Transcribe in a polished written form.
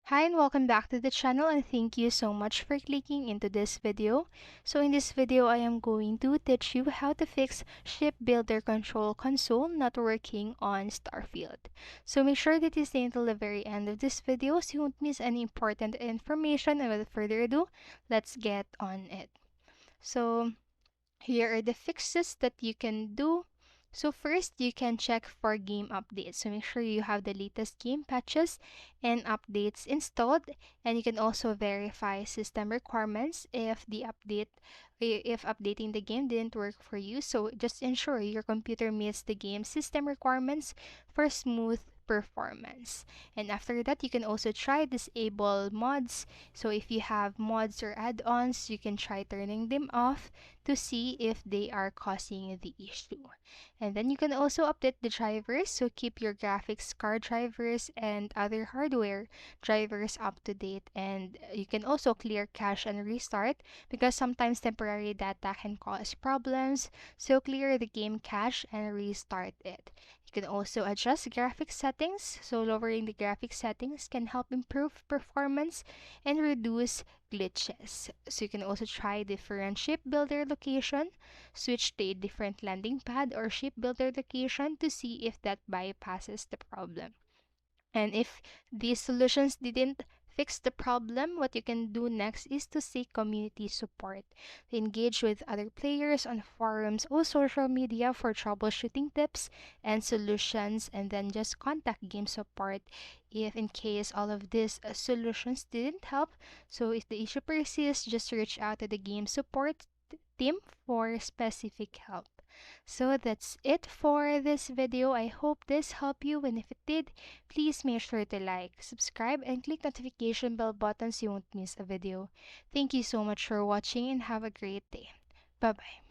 Hi and welcome back to the channel, and thank you so much for clicking into this video. So in this video, I am going to teach you how to fix ShipBuilder control console not working on Starfield. So make sure that you stay until the very end of this video so you won't miss any important information. And without further ado, let's get on it. So here are the fixes that you can do. So first, you can check for game updates. So make sure you have the latest game patches and updates installed, and you can also verify system requirements if updating the game didn't work for you. So just ensure your computer meets the game system requirements for smooth performance. And after that, you can also try disable mods. So if you have mods or add-ons, you can try turning them off to see if they are causing the issue. And then you can also update the drivers, so keep your graphics card drivers and other hardware drivers up to date. And you can also clear cache and restart because sometimes temporary data can cause problems. So clear the game cache and restart it. You can also adjust graphics settings, so lowering the graphics settings can help improve performance and reduce glitches. So you can also try different ship builder location, switch to a different landing pad or ship builder location to see if that bypasses the problem. And if these solutions didn't fix the problem, what you can do next is to seek community support. Engage with other players on forums or social media for troubleshooting tips and solutions, and then just contact game support if in case all of these solutions didn't help. So if the issue persists, just reach out to the game support team for specific help. So that's it for this video. I hope this helped you, and if it did, please make sure to like, subscribe, and click notification bell button so you won't miss a video. Thank you so much for watching and have a great day. Bye bye.